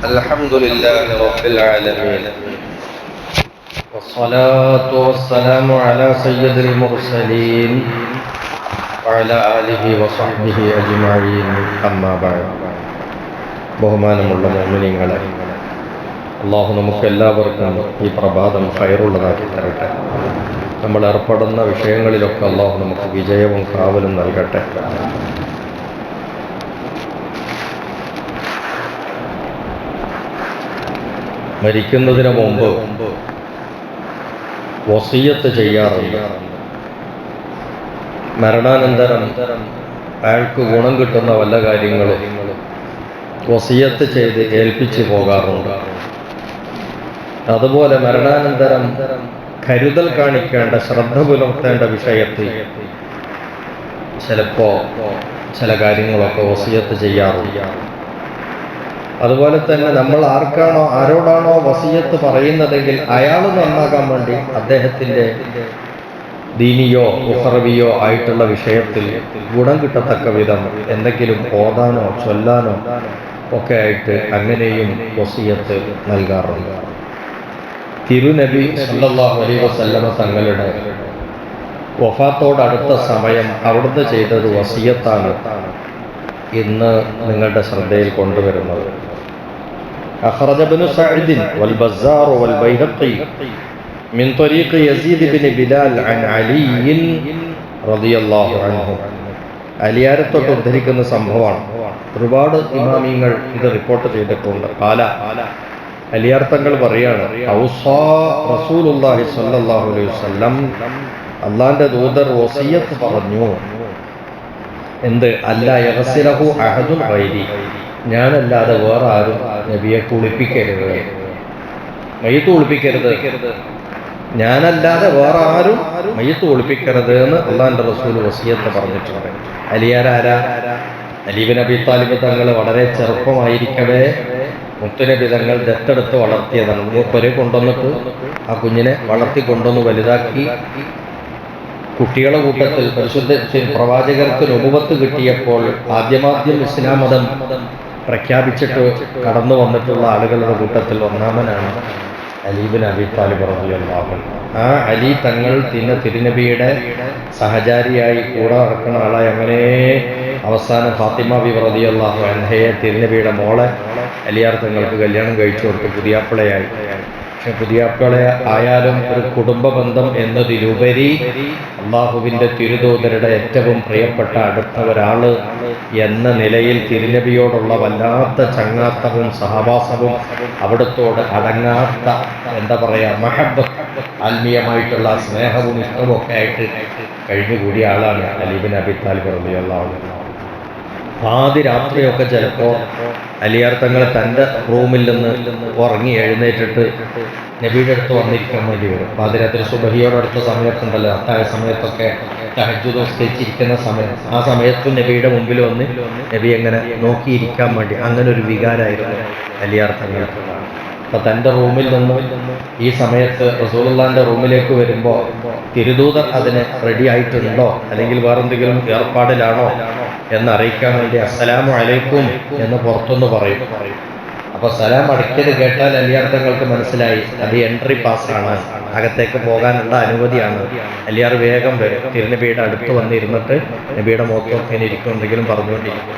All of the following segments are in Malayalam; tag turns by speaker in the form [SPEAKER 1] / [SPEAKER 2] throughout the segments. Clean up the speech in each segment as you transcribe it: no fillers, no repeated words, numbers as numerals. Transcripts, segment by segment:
[SPEAKER 1] الحمد لله رب العالمين، والصلاة والسلام على سيد المرسلين وعلى آله وصحبه أجمعين. أما بعد. ബഹുമാനമുള്ള മുഅ്മിനീങ്ങളെ, അല്ലാഹു നമുക്കെല്ലാവർക്കും ഈ പ്രഭാതം ഖൈറുള്ളതാക്കി തരട്ടെ. നമ്മൾ ഏർപ്പെടുന്ന വിഷയങ്ങളിലൊക്കെ അല്ലാഹു നമുക്ക് വിജയവും കാവലും നൽകട്ടെ. മരിക്കുന്നതിന് മുമ്പ് വസിയ്യത്ത് ചെയ്യാറുണ്ട്. മരണാനന്തരം അയാൾക്ക് ഗുണം കിട്ടുന്ന വല്ല കാര്യങ്ങളും വസിയ്യത്ത് ചെയ്ത് ഏൽപ്പിച്ചു പോകാറുണ്ട്. അതുപോലെ മരണാനന്തരം കരുതൽ കാണിക്കേണ്ട, ശ്രദ്ധ പുലർത്തേണ്ട വിഷയത്തിൽ ചിലപ്പോൾ ചില കാര്യങ്ങളൊക്കെ വസിയ്യത്ത് ചെയ്യാറുണ്ട്. അതുപോലെ തന്നെ നമ്മൾ ആരോടാണോ വസിയ്യത്ത് പറയുന്നതെങ്കിൽ അയാൾ നന്നാകാൻ വേണ്ടി അദ്ദേഹത്തിൻ്റെ ദീനിയോ ഉഖറവിയോ ആയിട്ടുള്ള വിഷയത്തിൽ ഗുണം കിട്ടത്തക്ക വിധം എന്തെങ്കിലും ഓതാനോ ചൊല്ലാനോ ഒക്കെ ആയിട്ട് അങ്ങനെയും വസിയ്യത്ത് നൽകാറുണ്ട്. തിരുനബി സല്ലല്ലാഹു അലൈഹി വസല്ലമ തങ്ങളുടെ വഫാത്തോടടുത്ത സമയം അവിടുന്ന് ചെയ്തത് വസിയ്യത്താണ് ഇന്ന് നിങ്ങളുടെ ശ്രദ്ധയിൽ കൊണ്ടുവരുന്നത്. അഖ്റജ ഇബ്നു സഅദ് വൽ ബസ്സാർ വൽ ബൈഹഖി മിൻ ത്വരീഖ് യസീദ് ഇബ്നു ബിലാൽ അൻ അലി റളിയല്ലാഹു അൻഹു. അലിയാരെ തൊട്ട് ഉദ്ധരിക്കുന്ന സംഭവമാണ്. ഒരുപാട് ഇമാമിങ്ങൾ ഇത് റിപ്പോർട്ട് ചെയ്തിട്ടുണ്ട്. അലിയാർ തങ്ങൾ പറയാണ്, ഔസാ റസൂലുള്ളാഹി സ്വല്ലല്ലാഹു അലൈഹി വസല്ലം, അല്ലാഹുവിന്റെ ദൂതർ വസിയ്യത്ത് പറഞ്ഞു. എന്ത്? അല്ലാ യഗ്സിലഹു അഹദുൻ ഗൈരി, ഞാനല്ലാതെ വേറെ ആരും നബിയെ കുളിപ്പിക്കരുത്, മയ്യിത്ത് കുളിപ്പിക്കരുത്, ഞാനല്ലാതെ വേറെ ആരും മയ്യിത്ത് കുളിപ്പിക്കരുത് എന്ന് അല്ലാഹുവിന്റെ റസൂൽ വസിയ്യത്ത് പറഞ്ഞിട്ടുണ്ട്. അലിയാരാരാ? അലി ഇബ്നു അബീ ത്വാലിബ് തങ്ങൾ വളരെ ചെറുപ്പമായിരിക്കവേ മുത്തുനബി തങ്ങൾ ദത്തെടുത്ത് വളർത്തിയതാണ്. മൂപ്പരെ കൊണ്ടുവന്നിട്ട് ആ കുഞ്ഞിനെ വളർത്തി കൊണ്ടുവന്ന് വലുതാക്കി കുട്ടികളെ കൂട്ടത്തിൽ പരിശുദ്ധ പ്രവാചകർക്ക് നുബുവത്ത് കിട്ടിയപ്പോൾ ആദ്യമാദ്യം ഇസ്ലാം മതം പ്രഖ്യാപിച്ചിട്ട് കടന്നു വന്നിട്ടുള്ള ആളുകളുടെ കൂട്ടത്തിൽ ഒന്നാമനാണ് അലി ഇബ്നു അബീ ത്വാലിബ് റളിയല്ലാഹു അൻഹു. ആ അലി തങ്ങൾ തിരുനബിയുടെ സഹചാരിയായി കൂടെ നടക്കുന്ന ആളായി അങ്ങനെ അവസാനം ഫാത്തിമ ബിബി റളിയല്ലാഹു അൻഹയെ തിരുനബിയുടെ മോളെ അലിയാർ തങ്ങൾക്ക് കല്യാണം കഴിച്ചു കൊടുത്ത് പുതിയാപ്പിളയായി. പക്ഷെ പുതിയാപ്പിള ആയാലും ഒരു കുടുംബ ബന്ധം എന്നതിലുപരി അള്ളാഹുവിൻ്റെ തിരുദൂതരുടെ ഏറ്റവും പ്രിയപ്പെട്ട അടുത്ത ഒരാള് എന്ന നിലയിൽ തിരുനബിയോടുള്ള വല്ലാത്ത ചങ്ങാത്തവും സഹവാസവും അവിടത്തോട് അടങ്ങാത്ത എന്താ പറയുക മഹബ്ബത്ത്, ആത്മീയമായിട്ടുള്ള സ്നേഹവും ഇഷ്ടവും ഒക്കെ ആയിട്ട് കഴിഞ്ഞുകൂടിയ ആളാണ് അലി ഇബ്നു അബീ ത്വാലിബ് റളിയല്ലാഹു അൻഹു. ആദ്യ രാത്രിയൊക്കെ ചിലപ്പോൾ അലിയാർ തങ്ങൾ തൻ്റെ റൂമിൽ നിന്ന് ഉറങ്ങി എഴുന്നേറ്റിട്ട് നബിയുടെ അടുത്ത് വന്നിരിക്കാൻ വേണ്ടി വരും. പാതിരാത്രി സുബഹിയോടടുത്ത സമയത്തുണ്ടല്ലോ, അത്താഴ സമയത്തൊക്കെ തഹജ്ജുദ് നിസ്കരിച്ചിരിക്കുന്ന സമയം, ആ സമയത്തും നബിയുടെ മുമ്പിൽ വന്ന് നബി എങ്ങനെ നോക്കിയിരിക്കാൻ വേണ്ടി അങ്ങനെ ഒരു വികാരമായിരുന്നു അലിയാർ തങ്ങൾക്ക്. അപ്പോൾ തൻ്റെ റൂമിൽ നിന്ന് ഈ സമയത്ത് റസൂലുള്ളാഹിന്റെ റൂമിലേക്ക് വരുമ്പോൾ തിരുദൂതർ അതിന് റെഡി ആയിട്ടുണ്ടോ അല്ലെങ്കിൽ വേറെന്തെങ്കിലും ഏർപ്പാടിലാണോ എന്നറിയിക്കാൻ വേണ്ടി അസ്സലാമു അലൈക്കും എന്ന് പുറത്തുനിന്ന് പറയും. അപ്പോൾ സലാം അടയ്ക്കൽ കേട്ടാൽ അലിയാർ തങ്ങൾക്ക് മനസ്സിലായി അത് എൻട്രി പാസ്സാണ്, അകത്തേക്ക് പോകാനുള്ള അനുമതിയാണ്. അലിയാർ വേഗം വരും, തിരുനബിയുടെ അടുത്ത് വന്നിരുന്നിട്ട് നബിയുടെ മുഖത്തൊക്കെ ഇരിക്കുന്നുണ്ടെങ്കിലും പറഞ്ഞുകൊണ്ടിരിക്കും.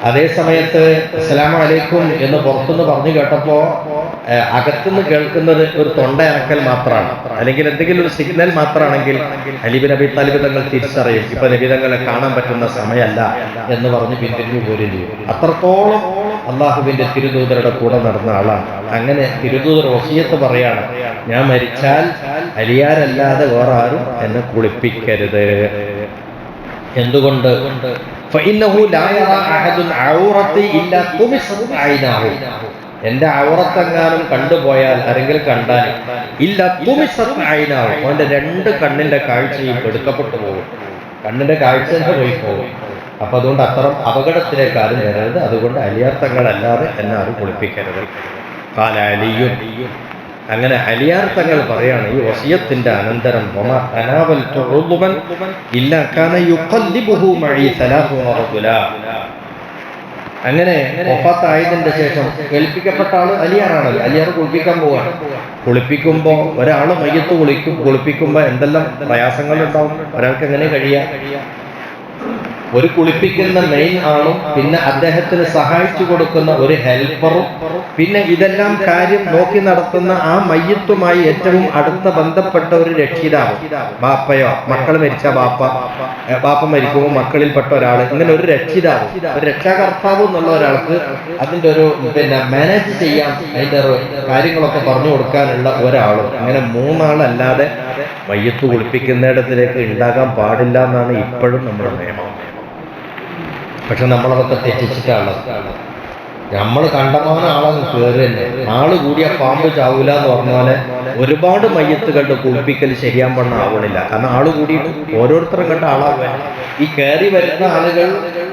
[SPEAKER 1] അതേ സമയത്ത് അസ്സലാമു അലൈക്കും എന്ന് പുറത്തുനിന്ന് പറഞ്ഞു കേട്ടപ്പോൾ അകത്തുനിന്ന് കേൾക്കുന്നത് ഒരു തൊണ്ട അനക്കൽ മാത്രമാണ്, അല്ലെങ്കിൽ എന്തെങ്കിലും ഒരു സിഗ്നൽ മാത്രമാണെങ്കിൽ അലി ഇബ്നു അബീ ത്വാലിബ് തങ്ങൾ തിരിച്ചറിയും ഇപ്പൊ നബി തങ്ങളെ കാണാൻ പറ്റുന്ന സമയമല്ല എന്ന് പറഞ്ഞ് പിന്തിരിഞ്ഞു പോലും ചെയ്യും. അത്രത്തോളം അള്ളാഹുവിന്റെ തിരുദൂതരുടെ കൂടെ നടന്ന ആളാണ്. അങ്ങനെ തിരുദൂതർ വസിയ്യത്ത് പറയാണ്, ഞാൻ മരിച്ചാൽ അലിയാരല്ലാതെ വേറെ ആരും എന്നെ കുളിപ്പിക്കരുത്. എന്തുകൊണ്ട്? എന്റെ ഔറത്തെങ്ങാനും കണ്ടുപോയാൽ, ആരെങ്കിലും കണ്ടാൽ ഇല്ല തുമിസത്ത് ഐനാഹു, അവന്റെ രണ്ട് കണ്ണിന്റെ കാഴ്ചയും എടുക്കപ്പെട്ടു പോകും, കണ്ണിന്റെ കാഴ്ച പോയി പോകും. അപ്പൊ അതുകൊണ്ട് അത്തരം അപകടത്തിലേക്ക് ആരും വരരുത്, അതുകൊണ്ട് അലിയാർ തങ്ങളല്ലാതെ എന്നെ ആരും കുളിപ്പിക്കരുത്. കാല അലിയും. അങ്ങനെ അലിയാർ തങ്ങൾ പറയാണ്, ഈ വസിയത്തിന്റെ അനന്തരം അങ്ങനെ വഫാത്തായതിന്റെ ശേഷം കേൾപ്പിക്കപ്പെട്ട ആള് അലിയാറാണല്ലോ. അലിയാർ കുളിപ്പിക്കാൻ പോവാണ്. കുളിപ്പിക്കുമ്പോ ഒരാൾ മയ്യത്ത് കുളിപ്പിക്കുമ്പോ എന്തെല്ലാം പ്രയാസങ്ങൾ ഉണ്ടാവും. ഒരാൾക്ക് എങ്ങനെ കഴിയാ? ഒരു കുളിപ്പിക്കുന്ന മെയിൻ ആളും പിന്നെ അദ്ദേഹത്തിന് സഹായിച്ചു കൊടുക്കുന്ന ഒരു ഹെൽപ്പറും പിന്നെ ഇതെല്ലാം കാര്യം നോക്കി നടത്തുന്ന ആ മയ്യത്തുമായി ഏറ്റവും അടുത്ത ബന്ധപ്പെട്ട ഒരു രക്ഷിതാവ്, ബാപ്പയോ, മക്കൾ മരിച്ച ബാപ്പ മരിക്കുമ്പോൾ മക്കളിൽപ്പെട്ട ഒരാൾ, ഇങ്ങനെ ഒരു രക്ഷിതാവ്, ഒരു രക്ഷാകർത്താവ് എന്നുള്ള ഒരാൾക്ക് അതിന്റെ ഒരു പിന്നെ മാനേജ് ചെയ്യാൻ, അതിന്റെ കാര്യങ്ങളൊക്കെ പറഞ്ഞു കൊടുക്കാനുള്ള ഒരാളും, അങ്ങനെ മൂന്നാളല്ലാതെ മയ്യത്ത് കുളിപ്പിക്കുന്നിടത്തിലേക്ക് ഉണ്ടാകാൻ പാടില്ല എന്നാണ് ഇപ്പോഴും നമ്മുടെ നിയമം. പക്ഷെ നമ്മളതൊക്കെ തെറ്റിച്ചിട്ടാണ്. നമ്മൾ കണ്ടമാനം ആളങ്ങ് കയറി തന്നെ. ആള് കൂടിയ പാമ്പ് ചാവൂല എന്ന് പറഞ്ഞ പോലെ ഒരുപാട് മയ്യത്തുകളുടെ കുളിപ്പിക്കൽ ശരിയാൻ പറഞ്ഞ ആവണില്ല. കാരണം ആള് കൂടിയിട്ട് ഓരോരുത്തരും കണ്ട ആളാവുക. ഈ കയറി വരുന്ന ആളുകൾ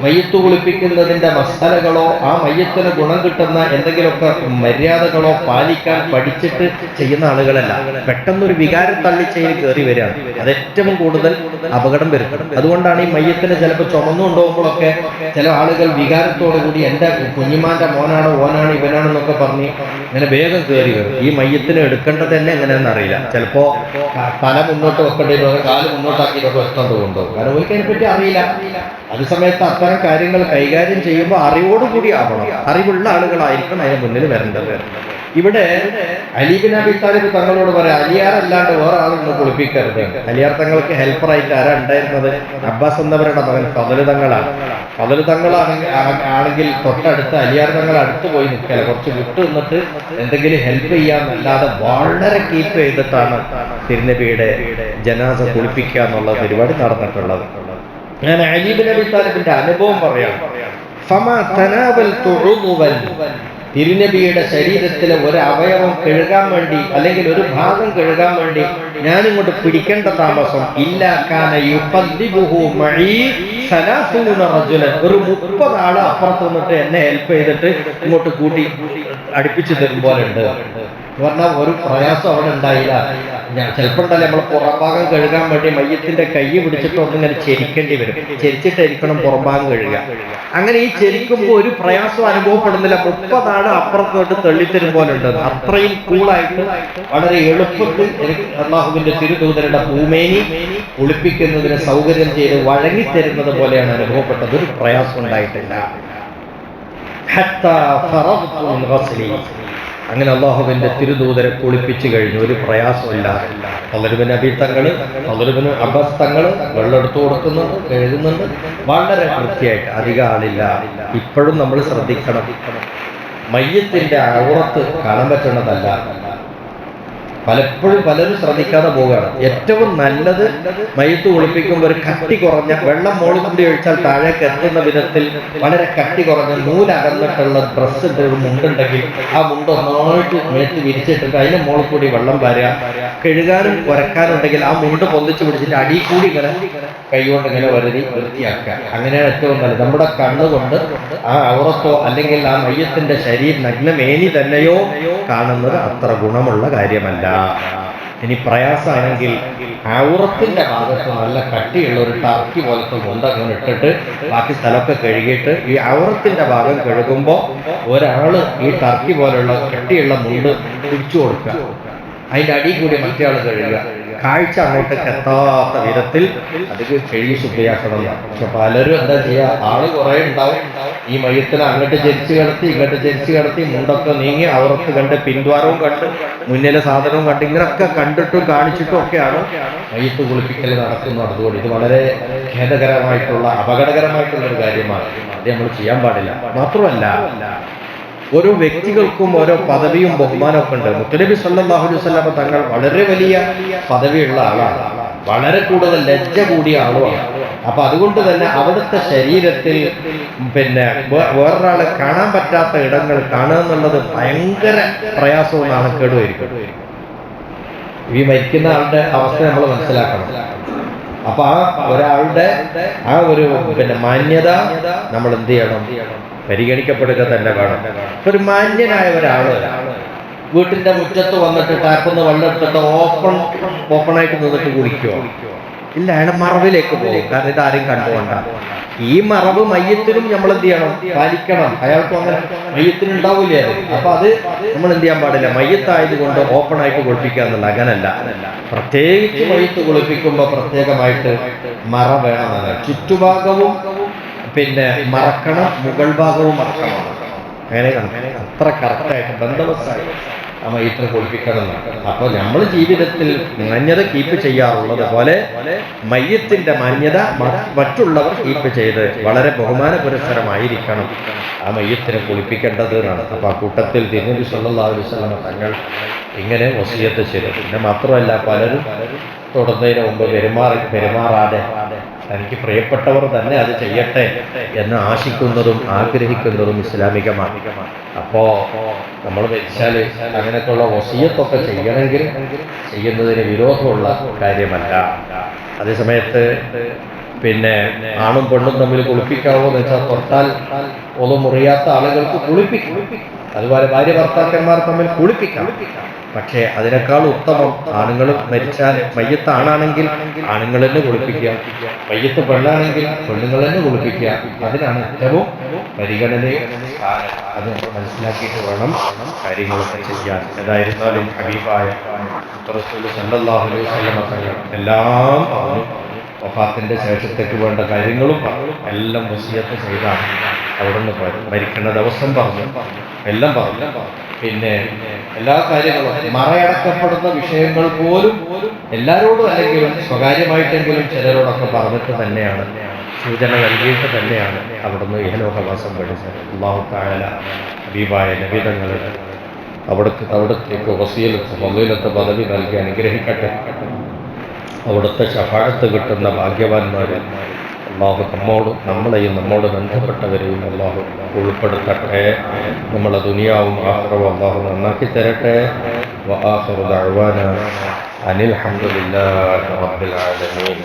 [SPEAKER 1] മയ്യത്ത് കുളിപ്പിക്കുന്നതിന്റെ മസാലകളോ ആ മയ്യത്തിന് ഗുണം കിട്ടുന്ന എന്തെങ്കിലുമൊക്കെ മര്യാദകളോ പാലിക്കാൻ പഠിച്ചിട്ട് ചെയ്യുന്ന ആളുകളല്ല. പെട്ടെന്നൊരു വികാരം തള്ളിച്ചയിൽ കയറി വരികയാണ്. അത് ഏറ്റവും കൂടുതൽ അപകടം വരുത്തും. അതുകൊണ്ടാണ് ഈ മയ്യത്തിന് ചിലപ്പോൾ ചുമന്നുകൊണ്ടുപോകുമ്പോഴൊക്കെ ചില ആളുകൾ വികാരത്തോടു കൂടി എൻ്റെ കുഞ്ഞുമാന്റെ മോനാണ്, ഓനാണ്, ഇവനാണെന്നൊക്കെ പറഞ്ഞ് ഇങ്ങനെ വേഗം കയറി വരും. ഈ മയ്യത്തിന് എടുക്കേണ്ടത് തന്നെ എങ്ങനെയാണെന്ന് അറിയില്ല. ചിലപ്പോ തല മുന്നോട്ട് വെക്കേണ്ടി വരും, കാല് മുന്നോട്ടാക്കിയിട്ടൊക്കെ എടുത്തോണ്ട് കൊണ്ടുപോകും. കാരണം ഒരിക്കൽ അതിനെപ്പറ്റി അറിയില്ല. അതേ സമയത്ത് അത്തരം കാര്യങ്ങൾ കൈകാര്യം ചെയ്യുമ്പോൾ അറിവോടുകൂടി ആവണം. അറിവുള്ള ആളുകളായിരിക്കും അതിന് മുന്നിൽ വരേണ്ടത്. ഇവിടെ അലി ബിൻ അബി താലിബ് തങ്ങളോട് പറയാം, അലിയാറല്ലാണ്ട് വേറെ ആളൊന്നും കുളിപ്പിക്കരുത്. അലിയാർ തങ്ങൾക്ക് ഹെൽപ്പറായിട്ട് ആരാ ഉണ്ടായിരുന്നത്? അബ്ബാസ് എന്നവരുടെ മകൻ ഫദല് തങ്ങളാണ്. ഫദല് തങ്ങളാണെങ്കിൽ തൊട്ടടുത്ത് അലിയാർ തങ്ങൾ അടുത്ത് പോയി നിൽക്കല, കുറച്ച് വിട്ടു നിന്നിട്ട് എന്തെങ്കിലും ഹെൽപ്പ് ചെയ്യാന്നല്ലാതെ വളരെ കീപ്പ് ചെയ്തിട്ടാണ് തിരുനബിയുടെ ജനാസ കുളിപ്പിക്കുക എന്നുള്ള പരിപാടി നടന്നിട്ടുള്ളത്. ഞാൻ അലി ബിൻ അബി താലിബിന്റെ അനുഭവം പറയാം. തിരുനബിയുടെ ശരീരത്തിലെ ഒരു അവയവം കഴുകാൻ വേണ്ടി അല്ലെങ്കിൽ ഒരു ഭാഗം കഴുകാൻ വേണ്ടി ഞാനിങ്ങോട്ട് പിടിക്കേണ്ട താമസം ഇല്ല. ഒരു 30 ആള് അപ്പുറത്ത് നിന്നിട്ട് എന്നെ ഹെൽപ്പ് ചെയ്തിട്ട് ഇങ്ങോട്ട് കൂട്ടി അടുപ്പിച്ച് തരുമ്പോലുണ്ട്. പറഞ്ഞാൽ ഒരു പ്രയാസം അവിടെ ഉണ്ടായില്ല. ചിലപ്പോൾ ഉണ്ടല്ലേ നമ്മൾ പുറംഭാഗം കഴുകാൻ വേണ്ടി മയ്യത്തിന്റെ കൈ പിടിച്ചിട്ട് ഒന്നിങ്ങനെ ചെരിക്കേണ്ടി വരും. ചെരിച്ചിട്ടായിരിക്കണം പുറംഭാഗം കഴുകുക. അങ്ങനെ ഈ ചെരിക്കുമ്പോൾ ഒരു പ്രയാസം അനുഭവപ്പെടുന്നില്ല. 30 ആള് അപ്പുറത്തോട്ട് തള്ളിത്തരും പോലെ ഉണ്ട്. അത്രയും കൂളായിട്ട് വളരെ എളുപ്പത്തിൽ എനിക്ക് അല്ലാഹുവിന്റെ തിരുദൂതരുടെ ഭൂമേനി കുളിപ്പിക്കുന്നതിന് സൗകര്യം ചെയ്ത് വഴങ്ങിത്തരുന്നത് പോലെയാണ് അനുഭവപ്പെട്ടത്. ഒരു പ്രയാസം ഉണ്ടായിട്ടില്ല. അങ്ങനെ അള്ളാഹുവിന്റെ തിരുദൂതരെ കുളിപ്പിച്ചു കഴിഞ്ഞു. ഒരു പ്രയാസമില്ല. ഫളലുബിൻ അബി തങ്ങള്, ഫളലുബിൻ അബ്ബാസ് തങ്ങള് വെള്ളം എടുത്തു കൊടുക്കുന്നുണ്ട്, കഴുകുന്നുണ്ട്, വളരെ വൃത്തിയായിട്ട്. അധികം ആളില്ല. ഇപ്പോഴും നമ്മൾ ശ്രദ്ധിക്കണം, മയ്യത്തിന്റെ ഔറത്ത് കാണാൻ പറ്റുന്നതല്ല. പലപ്പോഴും പലരും ശ്രദ്ധിക്കാതെ പോവുകയാണ്. ഏറ്റവും നല്ലത് മയ്യത്ത് കുളിപ്പിക്കുമ്പോൾ ഒരു കട്ടി കുറഞ്ഞ വെള്ളം മോളിൽ കൂടി ഒഴിച്ചാൽ താഴേക്ക് എത്തുന്ന വിധത്തിൽ വളരെ കട്ടി കുറഞ്ഞ നൂലകന്നിട്ടുള്ള ഡ്രസ്സ് ഒരു മുണ്ടുണ്ടെങ്കിൽ ആ മുണ്ട് ഒന്നായിട്ട് മേത്ത് വിരിച്ചിട്ടിട്ട് അതിന് മോളിൽ കൂടി വെള്ളം വാരുക. കഴുകാനും ഉരക്കാനുണ്ടെങ്കിൽ ആ മുണ്ട് പൊന്തിച്ച് പിടിച്ചിട്ട് അടിയിൽ കൂടി ഇങ്ങനെ കൈകൊണ്ട് ഇങ്ങനെ വരുതി വൃത്തിയാക്കുക. അങ്ങനെയാണ് ഏറ്റവും നല്ലത്. നമ്മുടെ കണ്ണുകൊണ്ട് ആ ഔറത്തോ അല്ലെങ്കിൽ ആ മയ്യത്തിന്റെ നഗ്നമേനി തന്നെയോ കാണുന്നത് അത്ര ഗുണമുള്ള കാര്യമല്ല. ഇനി പ്രയാസമാണെങ്കിൽ ഔറത്തിന്റെ ഭാഗത്ത് നല്ല കട്ടിയുള്ള ഒരു ടർക്കി പോലത്തെ മുണ്ട് അങ്ങനെ ഇട്ടിട്ട് ബാക്കി സ്ഥലമൊക്കെ കഴുകിയിട്ട് ഈ ഔറത്തിന്റെ ഭാഗം കഴുകുമ്പോൾ ഒരാള് ഈ ടർക്കി പോലുള്ള കട്ടിയുള്ള മുണ്ട് പിടിച്ചു കൊടുക്കുക. അതിൻ്റെ അടിയിൽ കൂടി മറ്റേ ആൾ കഴുകുക. കാഴ്ച അങ്ങോട്ടേക്ക് എത്താത്ത വിധത്തിൽ അത് കഴുകി ശുദ്ധിയാക്കണം. പക്ഷെ പലരും എന്താ ചെയ്യുക, ആള് കുറെ ഉണ്ടാവും. ഈ മയ്യത്തിന് അങ്ങോട്ട് ജനിച്ചു കിടത്തി ഇങ്ങോട്ട് ജനിച്ചു കിടത്തി മുണ്ടൊക്കെ നീങ്ങി ഔറത്ത് കണ്ട് പിൻദ്വാരവും കണ്ട് മുന്നിലെ സാധനവും കണ്ട് ഇങ്ങനെയൊക്കെ കണ്ടിട്ടും കാണിച്ചിട്ടും ഒക്കെയാണ് മയ്യത്ത് കുളിപ്പിക്കൽ നടക്കുന്നത്. അതുകൊണ്ട് ഇത് വളരെ ഖേദകരമായിട്ടുള്ള അപകടകരമായിട്ടുള്ള ഒരു കാര്യമാണ്. അത് നമ്മൾ ചെയ്യാൻ പാടില്ല. മാത്രമല്ല, ഓരോ വ്യക്തികൾക്കും ഓരോ പദവിയും ബഹുമാനമൊക്കെ ഉണ്ട്. മുത്തനബി സല്ലല്ലാഹു അലൈഹി വസല്ലം തങ്ങൾ വളരെ വലിയ പദവിയുള്ള ആളാണ്, വളരെ കൂടുതൽ ലജ്ജ കൂടിയ ആളുമാണ്. അപ്പൊ അതുകൊണ്ട് തന്നെ അവിടുത്തെ ശരീരത്തിൽ പിന്നെ വേറൊരാളെ കാണാൻ പറ്റാത്ത ഇടങ്ങൾ കാണുക എന്നുള്ളത് ഭയങ്കര പ്രയാസവും നാണക്കേടുമായിരിക്കും. ഈ മരിക്കുന്ന ആളുടെ അവസ്ഥ നമ്മൾ മനസ്സിലാക്കണം. അപ്പൊ ആ ഒരാളുടെ ആ ഒരു പിന്നെ മാന്യത നമ്മൾ എന്ത് ചെയ്യണം, പരിഗണിക്കപ്പെടുക തന്നെ വേണം. ഒരു മാന്യനായ ഒരാള് വീട്ടിന്റെ മുറ്റത്ത് വന്നിട്ട് ടാപ്പിന്ന് വെള്ളം എടുത്തിട്ട് ഓപ്പണായിട്ട് നിന്നിട്ട് കുളിക്കുമോ? ഇല്ല, അയാളെ മറവിലേക്ക് പോകും. കാരണം ഇതാരും കണ്ടുകൊണ്ടാണ്. ഈ മറവ് മയ്യത്തിനും നമ്മൾ എന്ത് ചെയ്യണം, പാലിക്കണം. അയാൾക്കും അങ്ങനെ മയ്യത്തിന് ഉണ്ടാവില്ലേ അത്. അപ്പൊ അത് നമ്മൾ എന്ത് ചെയ്യാൻ പാടില്ല, മയ്യത്തായത് കൊണ്ട് ഓപ്പൺ ആയിട്ട് കുളിപ്പിക്കുക എന്നുള്ള അങ്ങനല്ല. പ്രത്യേകിച്ച് മയ്യത്ത് കുളിപ്പിക്കുമ്പോൾ പ്രത്യേകമായിട്ട് മറ വേണമെന്നാണ്. ചുറ്റുഭാഗവും പിന്നെ മറക്കണം, മുകൾ ഭാഗവും മറക്കണം. അങ്ങനെ അത്ര കറക്റ്റായിട്ട് ബന്ധവസ്ഥായി ആ മയ്യത്തിനെ കുളിപ്പിക്കണം എന്നാണ്. അപ്പോൾ നമ്മൾ ജീവിതത്തിൽ മാന്യത കീപ്പ് ചെയ്യാറുള്ളത് പോലെ മയ്യത്തിന്റെ മാന്യത മറ്റുള്ളവർ കീപ്പ് ചെയ്ത് വളരെ ബഹുമാന പുരസ്സരമായിരിക്കണം ആ മയ്യത്തിനെ കുളിപ്പിക്കേണ്ടത് എന്നാണ്. അപ്പോൾ ആ കൂട്ടത്തിൽ തിരുനബി സല്ലല്ലാഹു അലൈഹി വസല്ലം തങ്ങൾ ഇങ്ങനെ വസിയത്ത് ചെയ്തു. പിന്നെ മാത്രമല്ല പലരും തൊടുന്നതിന് മുമ്പ് പെരുമാറാതെ തനിക്ക് പ്രിയപ്പെട്ടവർ തന്നെ അത് ചെയ്യട്ടെ എന്ന് ആശിക്കുന്നതും ആഗ്രഹിക്കുന്നതും ഇസ്ലാമികമാണ്. അപ്പോൾ നമ്മൾ മരിച്ചാൽ അങ്ങനെയൊക്കെയുള്ള വസിയത്തൊക്കെ ചെയ്യണമെങ്കിൽ ചെയ്യുന്നതിന് വിരോധമുള്ള കാര്യമല്ല. അതേസമയത്ത് പിന്നെ ആണും പെണ്ണും തമ്മിൽ കുളിപ്പിക്കാവോ എന്ന് വെച്ചാൽ തൊട്ടാൽ ഒന്നും മുറിയാത്ത ആളുകൾക്ക് കുളിപ്പിക്കും. അതുപോലെ ഭാര്യ ഭർത്താക്കന്മാർ തമ്മിൽ കുളിപ്പിക്കാം. പക്ഷേ അതിനേക്കാൾ ഉത്തമം ആണുങ്ങൾ മരിച്ചാൽ മയ്യത്ത് ആണാണെങ്കിൽ ആണുങ്ങൾ തന്നെ കുളിപ്പിക്കുക, മയ്യത്ത് പെണ്ണാണെങ്കിൽ പെണ്ണുങ്ങൾ തന്നെ കുളിപ്പിക്കുക. അതിനാണ് ഏറ്റവും പരിഗണനയും. അത് മനസ്സിലാക്കിയിട്ട് വേണം കാര്യങ്ങളൊക്കെ ചെയ്യാൻ. ഏതായിരുന്നാലും ഹബീബായ റസൂൽ സല്ലല്ലാഹു അലൈഹി വസല്ലം തങ്ങൾ എല്ലാം പറഞ്ഞു. വഫാത്തിന്റെ ശേഷത്തേക്ക് വേണ്ട കാര്യങ്ങളും എല്ലാം വസിയത്ത് ചെയ്താണ്. അവിടുന്ന് മരിക്കുന്ന ദിവസം പറഞ്ഞു, എല്ലാം പറഞ്ഞു. പിന്നെ എല്ലാ കാര്യങ്ങളും മറയടക്കപ്പെടുന്ന വിഷയങ്ങൾ പോലും എല്ലാവരോടും അല്ലെങ്കിലും സ്വകാര്യമായിട്ടെങ്കിലും ചിലരോടൊക്കെ പറഞ്ഞിട്ട് തന്നെയാണ്, സൂചന നൽകിയിട്ട് തന്നെയാണ് അവിടുന്ന് ഇഹലോകവാസം പഠിച്ചത്. അല്ലാഹു തആല ഹബീബായ നബി തങ്ങളെ അവിടത്തേക്ക് വസീലത്ത് പദവി നൽകി അനുഗ്രഹിക്കട്ടെ. അവിടുത്തെ ശഫാഅത്ത് കിട്ടുന്ന ഭാഗ്യവാന്മാരെ അല്ലാഹു നമ്മളെയും നമ്മോട് ബന്ധപ്പെട്ടവരെയും അല്ലാഹു ഉൾപ്പെടുത്തട്ടെ. നമ്മളെ ദുനിയാവും ആഖിറവും അല്ലാഹു നന്നാക്കി തരട്ടെ. വആഖിറു ദഅ്വാനാ അനിൽ ഹംദുലില്ലാഹി റബ്ബിൽ ആലമീൻ.